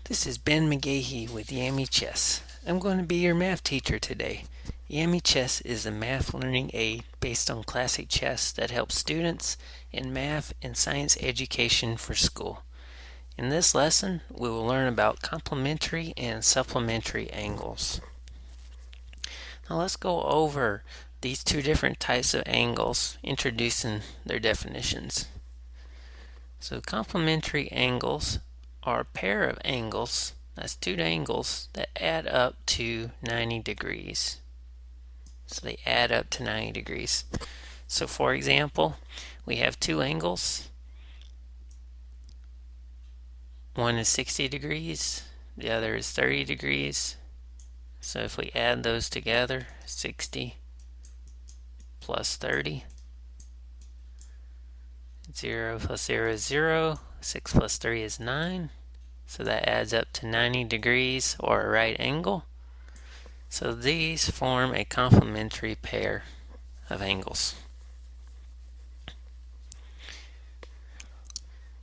This is Ben McGahee with Yamie Chess. I'm going to be your math teacher today. Yamie Chess is a math learning aid based on classic chess that helps students in math and science education for school. In this lesson, we will learn about complementary and supplementary angles. Now let's go over these two different types of angles, introducing their definitions. So complementary angles are a pair of angles, that's two angles, that add up to 90 degrees. So they add up to 90 degrees. So for example, we have two angles. One is 60 degrees, the other is 30 degrees. So if we add those together, 60 plus 30, 0 plus 0 is 0, 6 plus 3 is 9. So that adds up to 90 degrees, or a right angle. So these form a complementary pair of angles.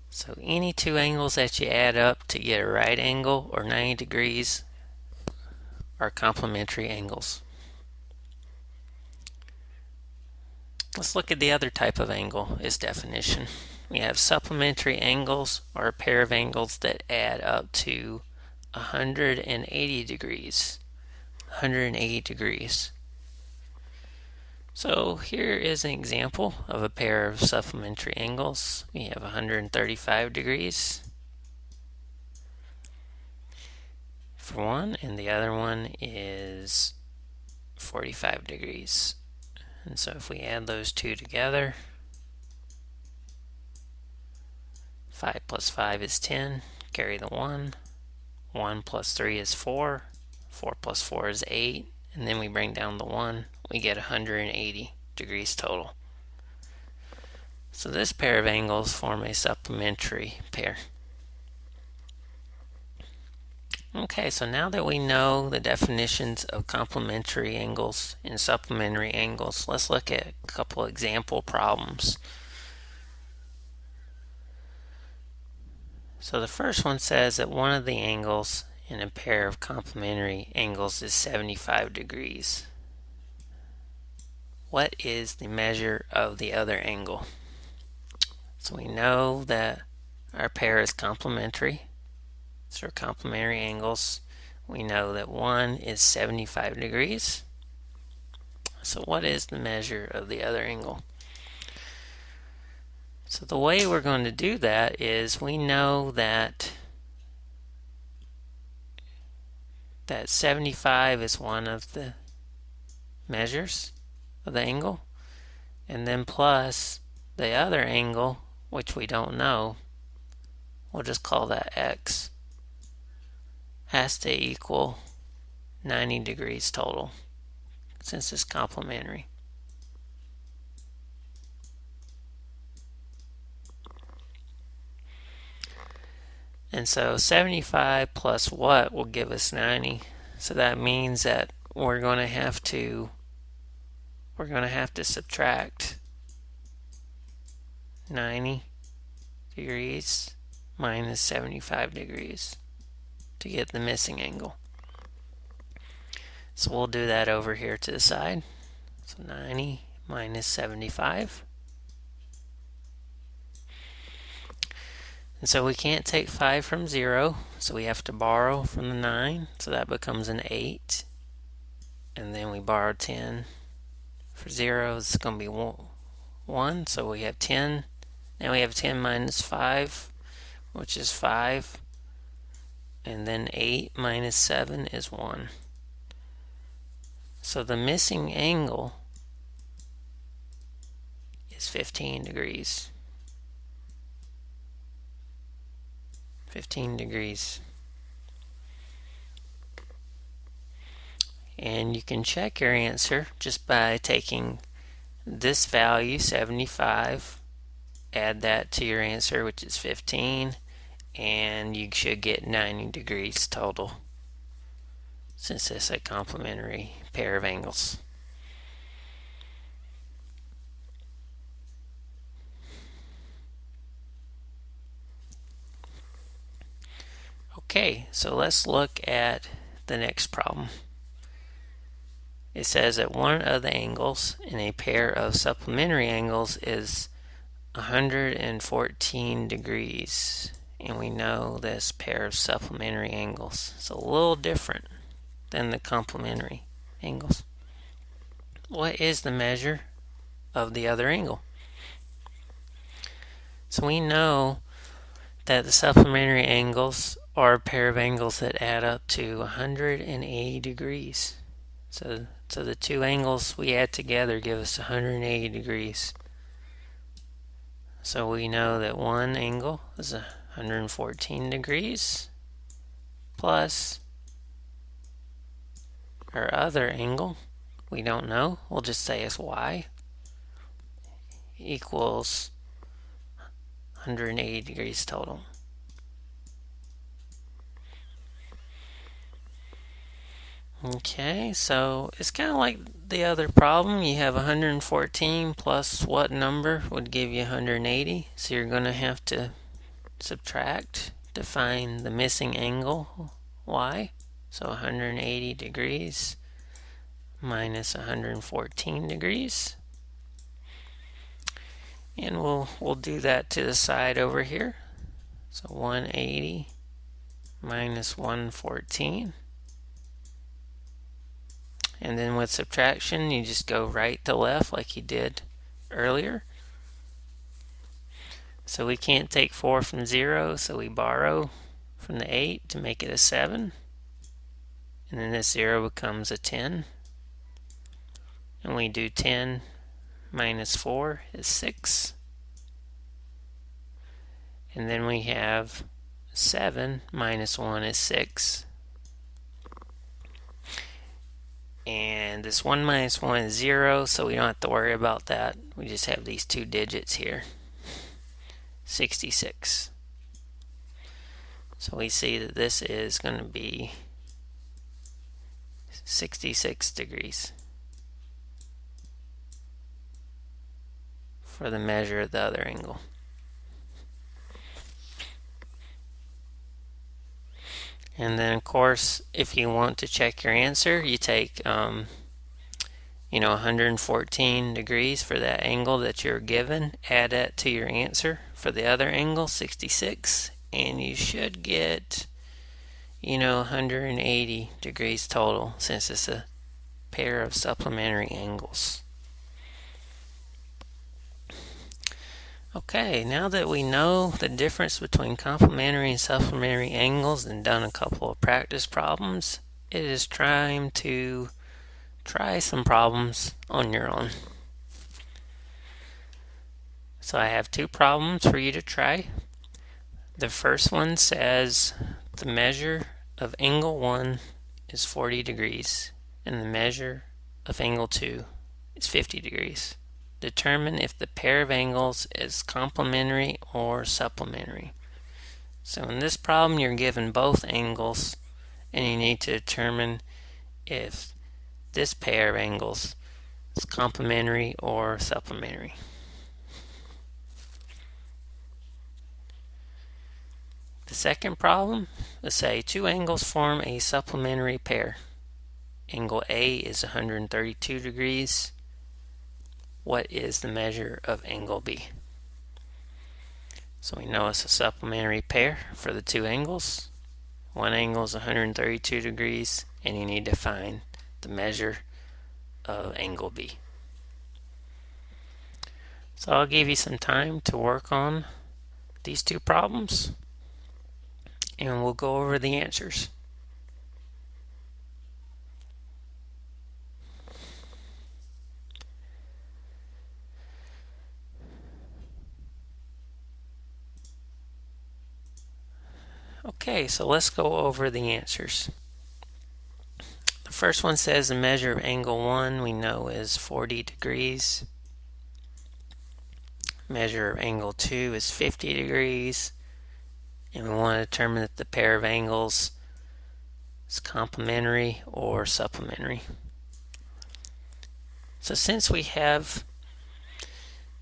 So any two angles that you add up to get a right angle or 90 degrees are complementary angles. Let's look at the other type of angle, its definition. We have supplementary angles, or a pair of angles that add up to 180 degrees. 180 degrees. So here is an example of a pair of supplementary angles. We have 135 degrees for one, and the other one is 45 degrees. And so if we add those two together, 5 plus 5 is 10, carry the 1. 1 plus 3 is 4, 4 plus 4 is 8, and then we bring down the 1, we get 180 degrees total. So this pair of angles form a supplementary pair. Okay, so now that we know the definitions of complementary angles and supplementary angles, let's look at a couple example problems. So the first one says that one of the angles in a pair of complementary angles is 75 degrees. What is the measure of the other angle? So we know that our pair is complementary. So complementary angles, we know that one is 75 degrees. So what is the measure of the other angle? So the way we're going to do that is we know that 75 is one of the measures of the angle, and then plus the other angle, which we don't know, we'll just call that x, has to equal 90 degrees total, since it's complementary. And so 75 plus what will give us 90? So that means that we're going to have to subtract 90 degrees minus 75 degrees to get the missing angle. So we'll do that over here to the side. So 90 minus 75. And so we can't take 5 from 0, so we have to borrow from the 9, so that becomes an 8. And then we borrow 10 for 0, it's going to be 1, so we have 10. Now we have 10 minus 5, which is 5. And then 8 minus 7 is 1. So the missing angle is 15 degrees. 15 degrees. And you can check your answer just by taking this value, 75, add that to your answer, which is 15, and you should get 90 degrees total, since it's a complementary pair of angles. Okay, so let's look at the next problem. It says that one of the angles in a pair of supplementary angles is 114 degrees. And we know this pair of supplementary angles is a little different than the complementary angles. What is the measure of the other angle? So we know that the supplementary angles are a pair of angles that add up to 180 degrees. So the two angles we add together give us 180 degrees. So we know that one angle is 114 degrees plus our other angle, we don't know, we'll just say it's y, equals 180 degrees total. Okay, so it's kind of like the other problem. You have 114 plus what number would give you 180. So you're going to have to subtract to find the missing angle, y. So 180 degrees minus 114 degrees. And we'll do that to the side over here. So 180 minus 114. And then with subtraction, you just go right to left like you did earlier. So we can't take 4 from 0, so we borrow from the 8 to make it a 7. And then this 0 becomes a 10. And we do 10 minus 4 is 6. And then we have 7 minus 1 is 6. And this 1 minus 1 is 0, so we don't have to worry about that. We just have these two digits here. 66. So we see that this is going to be 66 degrees for the measure of the other angle. And then, of course, if you want to check your answer, you take 114 degrees for that angle that you're given, add that to your answer for the other angle, 66, and you should get 180 degrees total, since it's a pair of supplementary angles. Okay, now that we know the difference between complementary and supplementary angles and done a couple of practice problems, it is time to try some problems on your own. So I have two problems for you to try. The first one says the measure of angle 1 is 40 degrees and the measure of angle 2 is 50 degrees. Determine if the pair of angles is complementary or supplementary. So in this problem, you're given both angles, and you need to determine if this pair of angles is complementary or supplementary. The second problem, let's say two angles form a supplementary pair. Angle A is 132 degrees. What is the measure of angle B? So we know it's a supplementary pair for the two angles. One angle is 132 degrees, and you need to find the measure of angle B. So I'll give you some time to work on these two problems, and we'll go over the answers. Okay, so let's go over the answers. The first one says the measure of angle 1 we know is 40 degrees. Measure of angle 2 is 50 degrees. And we want to determine if the pair of angles is complementary or supplementary. So since we have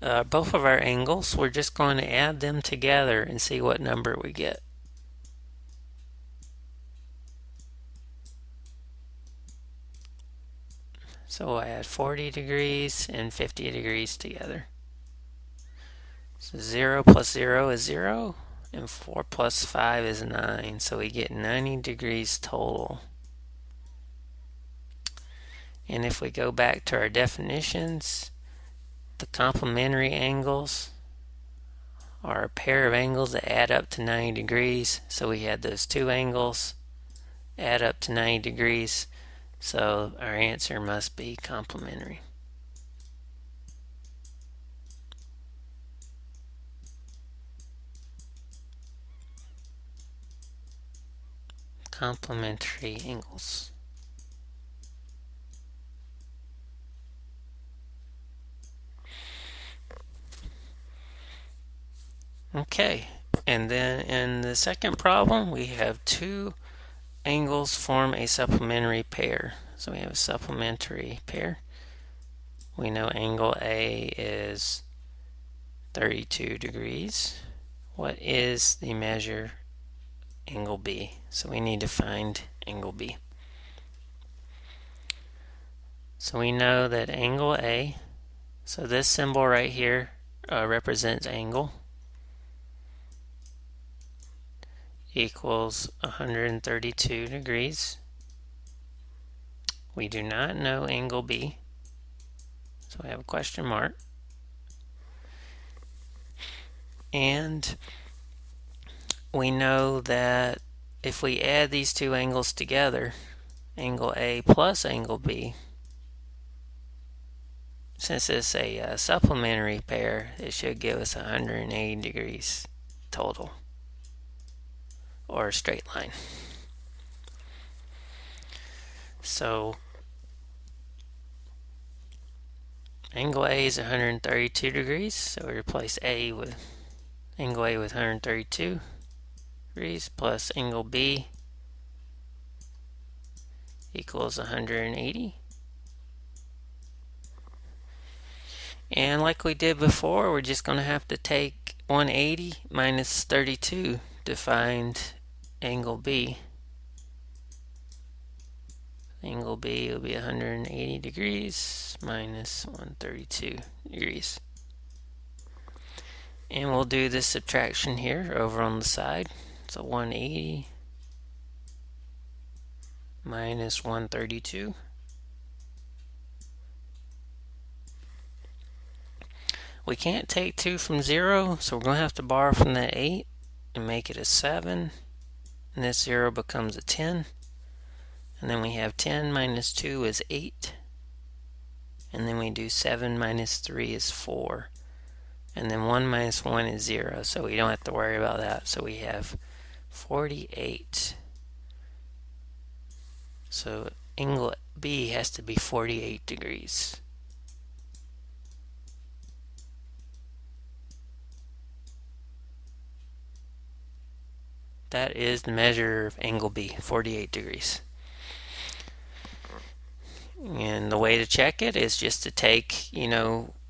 both of our angles, we're just going to add them together and see what number we get. So we'll add 40 degrees and 50 degrees together. So 0 plus 0 is 0, and 4 plus 5 is 9. So we get 90 degrees total. And if we go back to our definitions, the complementary angles are a pair of angles that add up to 90 degrees. So we had those two angles add up to 90 degrees. So our answer must be complementary. Complementary angles. Okay, and then in the second problem, we have two angles form a supplementary pair. So we have a supplementary pair. We know angle A is 32 degrees. What is the measure angle B? So we need to find angle B. So we know that angle A, so this symbol right here represents angle, equals 132 degrees. We do not know angle B, so we have a question mark. And we know that if we add these two angles together, angle A plus angle B, since it's a supplementary pair, it should give us 180 degrees total, or a straight line. So angle A is 132 degrees, so we replace angle A with 132 degrees plus angle B equals 180. And like we did before, we're just going to have to take 180 minus 32 to find angle B. Angle B will be 180 degrees minus 132 degrees. And we'll do this subtraction here over on the side. So 180 minus 132. We can't take 2 from 0, so we're going to have to borrow from that 8 and make it a 7. And this 0 becomes a 10. And then we have 10 minus 2 is 8. And then we do 7 minus 3 is 4. And then 1 minus 1 is 0, so we don't have to worry about that. So we have 48. So angle B has to be 48 degrees. That is the measure of angle B, 48 degrees. And the way to check it is just to take,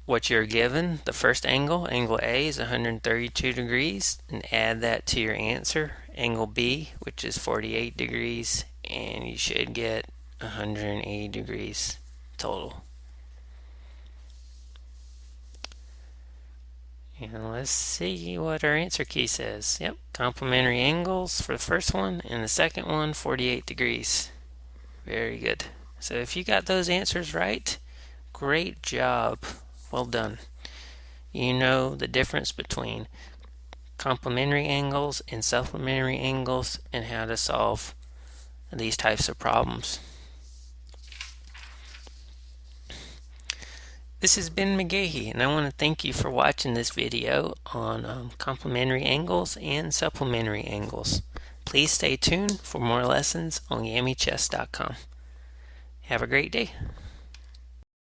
what you're given. The first angle, angle A, is 132 degrees, and add that to your answer, angle B, which is 48 degrees, and you should get 180 degrees total. And let's see what our answer key says. Yep, complementary angles for the first one, and the second one, 48 degrees. Very good. So if you got those answers right, great job. Well done. You know the difference between complementary angles and supplementary angles and how to solve these types of problems. This has been McGahee, and I want to thank you for watching this video on complementary angles and supplementary angles. Please stay tuned for more lessons on YamieChess.com. Have a great day.